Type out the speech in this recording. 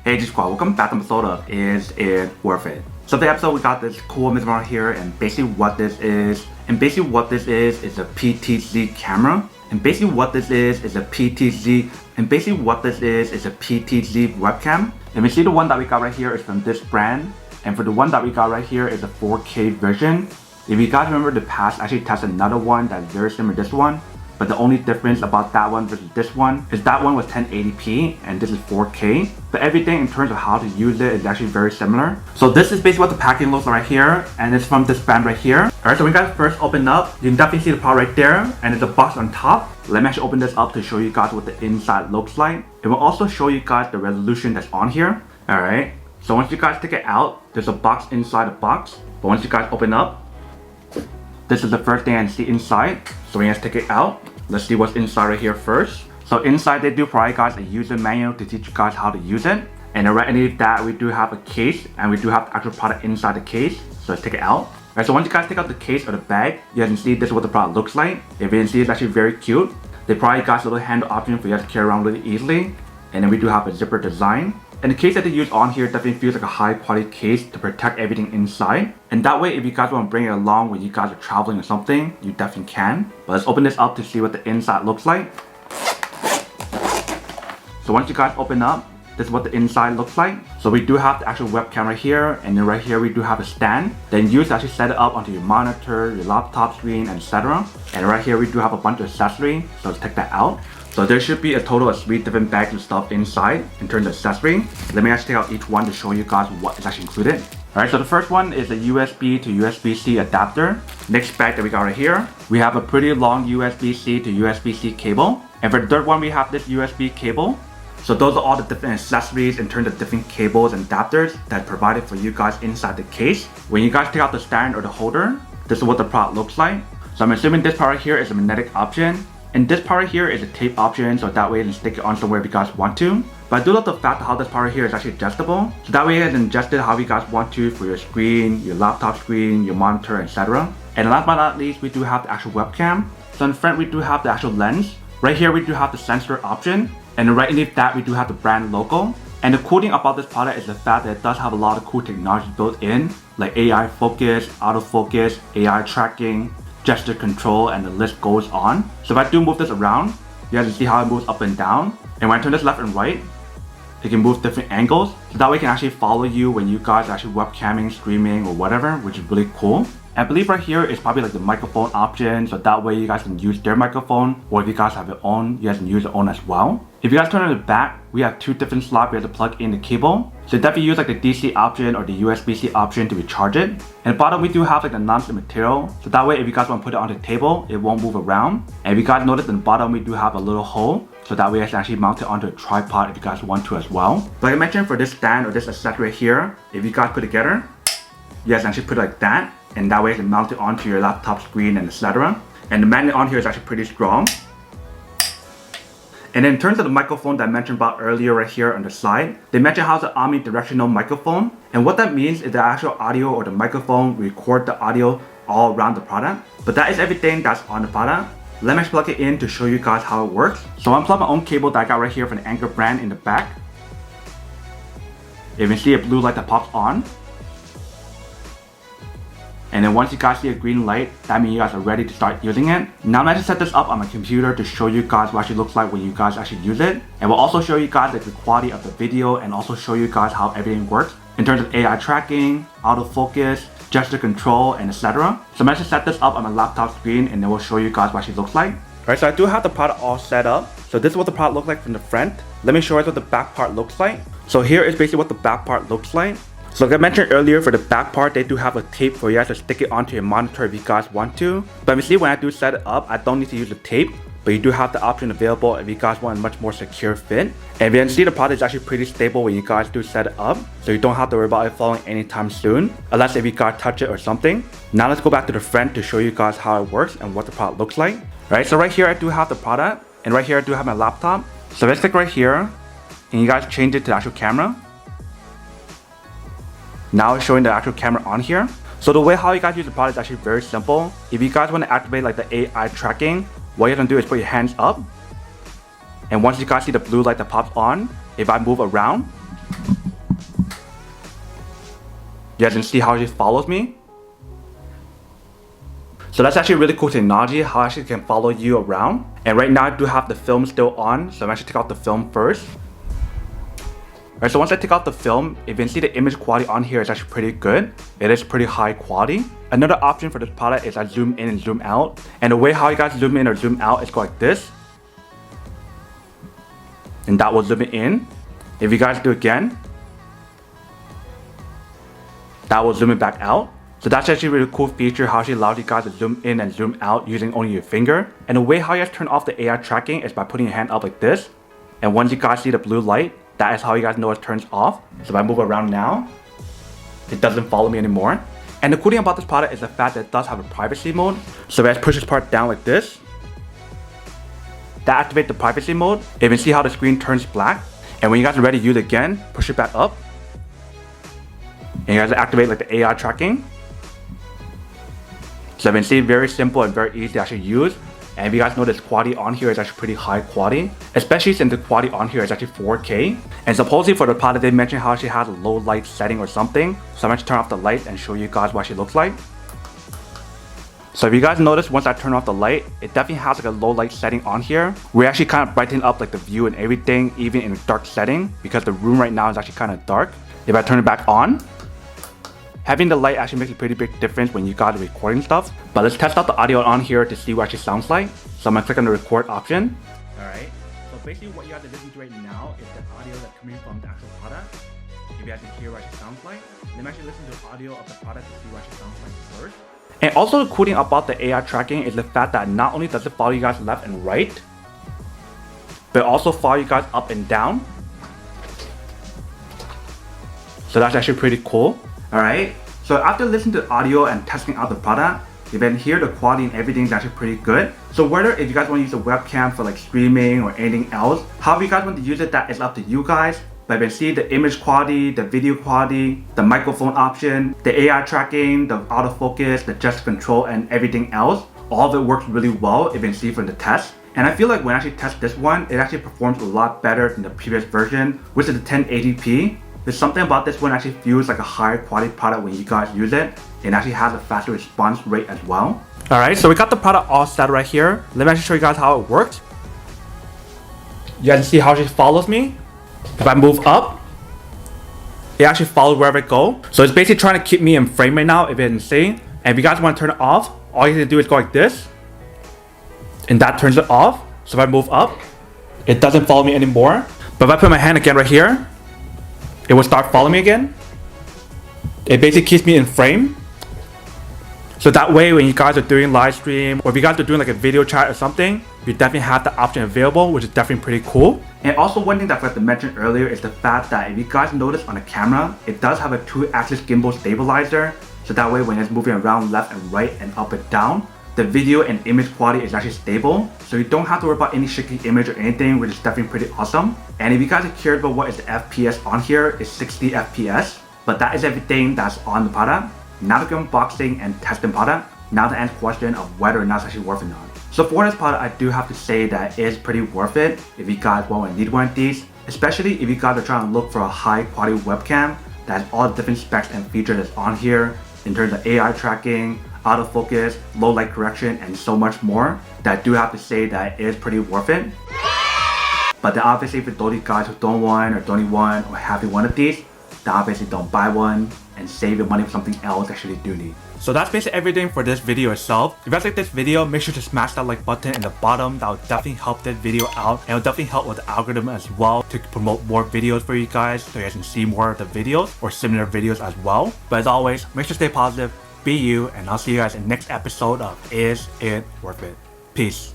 Hey G Squad, welcome back to episode of Is It Worth It? So the episode we got this cool image right here, and basically what this is a PTZ camera. And basically what this is a PTZ webcam. And we see the one that we got right here is from this brand, and for the one that we got right here is a 4K version. If you guys remember the past, I actually tested another one that's very similar to this one. But the only difference about that one versus this one is that one was 1080p and this is 4K. But everything in terms of how to use it is actually very similar. So this is basically what the packaging looks like right here, and it's from this brand right here. Alright, so when you guys first open up, you can definitely see the part right there, and there's a box on top. Let me actually open this up to show you guys what the inside looks like. It will also show you guys the resolution that's on here. Alright, so once you guys take it out, there's a box inside the box. But once you guys open up, this is the first thing I see inside. So when you guys take it out, let's see what's inside right here first. So inside they do provide guys a user manual to teach you guys how to use it. And right underneath that we do have a case, and we do have the actual product inside the case. So let's take it out. Alright, so once you guys take out the case or the bag, you guys can see this is what the product looks like. If you can see, it's actually very cute. They provide you guys a little handle option for you guys to carry around really easily. And then we do have a zipper design. And the case that they use on here definitely feels like a high quality case to protect everything inside. And that way, if you guys want to bring it along when you guys are traveling or something, you definitely can. But let's open this up to see what the inside looks like. So once you guys open up, this is what the inside looks like. So we do have the actual webcam right here, and then right here we do have a stand. Then you actually set it up onto your monitor, your laptop screen, etc. And right here we do have a bunch of accessories. So let's take that out. So there should be a total of 3 different bags of stuff inside in terms of accessory. Let me actually take out each one to show you guys what is actually included. Alright, so the first one is a USB to USB-C adapter. Next bag that we got right here, we have a pretty long USB-C to USB-C cable. And for the third one, we have this USB cable. So those are all the different accessories in terms of different cables and adapters that provided for you guys inside the case. When you guys take out the stand or the holder, this is what the product looks like. So I'm assuming this part right here is a magnetic option. And this part right here is a tape option, so that way you can stick it on somewhere if you guys want to. But I do love the fact that how this part right here is actually adjustable. So that way you can adjust it how you guys want to for your screen, your laptop screen, your monitor, etc. And last but not least, we do have the actual webcam. So in front we do have the actual lens. Right here we do have the sensor option. And right underneath that we do have the brand logo. And the cool thing about this product is the fact that it does have a lot of cool technology built in, like AI focus, autofocus, AI tracking, gesture control, and the list goes on. So if I do move this around, you guys can see how it moves up and down. And when I turn this left and right, it can move different angles. So that way it can actually follow you when you guys are actually webcamming, streaming, or whatever, which is really cool. I believe right here is probably like the microphone option, so that way you guys can use their microphone, or if you guys have your own, you guys can use your own as well. If you guys turn on the back, we have 2 different slots we have to plug in the cable. So definitely use like the DC option or the USB-C option to recharge it. And at the bottom we do have like the non-slip material, so that way if you guys want to put it on the table, it won't move around. And if you guys notice in the bottom we do have a little hole, so that way you can actually mount it onto a tripod if you guys want to as well. Like I mentioned, for this stand or this accessory right here, if you guys put it together, you guys can actually put it like that. And that way you can mount it onto your laptop screen and etc. And the magnet on here is actually pretty strong. And in terms of the microphone that I mentioned about earlier right here on the side, they mentioned how it's an omnidirectional microphone. And what that means is the actual audio or the microphone record the audio all around the product. But that is everything that's on the product. Let me plug it in to show you guys how it works. So I'm plugging my own cable that I got right here from the Anchor brand in the back. You can see a blue light that pops on. And then once you guys see a green light, that means you guys are ready to start using it. Now I'm going to set this up on my computer to show you guys what it actually looks like when you guys actually use it. And we'll also show you guys like the quality of the video, and also show you guys how everything works in terms of AI tracking, autofocus, gesture control, and etc. So I'm going to set this up on my laptop screen, and then we'll show you guys what it actually looks like. Alright, so I do have the product all set up. So this is what the product looks like from the front. Let me show you what the back part looks like. So here is basically what the back part looks like. So like I mentioned earlier, for the back part, they do have a tape for you guys to stick it onto your monitor if you guys want to. But you see, when I do set it up, I don't need to use the tape, but you do have the option available if you guys want a much more secure fit. And you can see the product is actually pretty stable when you guys do set it up, so you don't have to worry about it falling anytime soon, unless if you guys touch it or something. Now let's go back to the front to show you guys how it works and what the product looks like. Right, so right here I do have the product, and right here I do have my laptop. So let's click right here, and you guys change it to the actual camera. Now it's showing the actual camera on here. So the way how you guys use the product is actually very simple. If you guys want to activate like the AI tracking, what you're gonna do is put your hands up. And once you guys see the blue light that pops on, if I move around, You guys can see how she follows me. So that's actually really cool technology, how I actually can follow you around. And right now I do have the film still on, so I'm actually take out the film first. Alright, so once I take out the film, if you can see the image quality on here is actually pretty good. It is pretty high quality. Another option for this product is I zoom in and zoom out. And the way how you guys zoom in or zoom out is go like this. And that will zoom it in. If you guys do it again, that will zoom it back out. So that's actually a really cool feature, how she allows you guys to zoom in and zoom out using only your finger. And the way how you guys turn off the AI tracking is by putting your hand up like this. And once you guys see the blue light, that is how you guys know it turns off. So if I move around now, it doesn't follow me anymore. And the cool thing about this product is the fact that it does have a privacy mode. So if I push this part down like this, that activates the privacy mode. You can see how the screen turns black. And when you guys are ready to use it again, push it back up. And you guys activate like the AI tracking. So you can see very simple and very easy to actually use. And if you guys notice, quality on here is actually pretty high quality, especially since the quality on here is actually 4K. And supposedly for the product, they mentioned how she has a low light setting or something. So I'm going to turn off the light and show you guys what she looks like. So if you guys notice, once I turn off the light, it definitely has like a low light setting on here. We actually kind of brighten up like the view and everything, even in a dark setting, because the room right now is actually kind of dark. If I turn it back on, having the light actually makes a pretty big difference when you guys are recording stuff. But let's test out the audio on here to see what it actually sounds like. So I'm gonna click on the record option. Alright, so basically what you guys are listening to right now is the audio that's coming from the actual product. If you guys can hear what it sounds like, then actually listen to the audio of the product to see what it sounds like first. And also the cool thing about the AI tracking is the fact that not only does it follow you guys left and right, but also follow you guys up and down. So that's actually pretty cool. Alright, so after listening to the audio and testing out the product, you can hear the quality and everything is actually pretty good. So whether if you guys want to use a webcam for like streaming or anything else, however you guys want to use it, that is up to you guys. But you can see the image quality, the video quality, the microphone option, the AI tracking, the autofocus, the gesture control and everything else. All of it works really well if you can see from the test. And I feel like when I actually test this one, it actually performs a lot better than the previous version, which is the 1080p. There's something about this one actually feels like a higher quality product when you guys use it. It actually has a faster response rate as well. Alright, so we got the product all set right here. Let me actually show you guys how it works. You guys see how she follows me? If I move up, it actually follows wherever I go. So it's basically trying to keep me in frame right now, if you can see. And if you guys want to turn it off, all you have to do is go like this. And that turns it off. So if I move up, it doesn't follow me anymore. But if I put my hand again right here, it will start following me again. It basically keeps me in frame. So that way when you guys are doing live stream or if you guys are doing like a video chat or something, you definitely have the option available, which is definitely pretty cool. And also one thing that I forgot to mention earlier is the fact that if you guys notice on the camera, it does have a 2-axis gimbal stabilizer. So that way when it's moving around left and right and up and down, the video and image quality is actually stable. So you don't have to worry about any shaky image or anything, which is definitely pretty awesome. And if you guys are curious about what is the FPS on here, it's 60 FPS. But that is everything that's on the product. Now to go unboxing and testing product. Now to answer the question of whether or not it's actually worth it or not. So for this product, I do have to say that it is pretty worth it if you guys want and need one of these. Especially if you guys are trying to look for a high quality webcam that has all the different specs and features that's on here in terms of AI tracking, autofocus, low light correction, and so much more. That I do have to say that it is pretty worth it. But then obviously for those of you guys who don't want or don't need one or have one of these, then obviously don't buy one and save your money for something else that you do need. So that's basically everything for this video itself. If you guys like this video, make sure to smash that like button in the bottom. That will definitely help this video out and it will definitely help with the algorithm as well to promote more videos for you guys so you guys can see more of the videos or similar videos as well. But as always, make sure to stay positive, be you, and I'll see you guys in the next episode of Is It Worth It? Peace.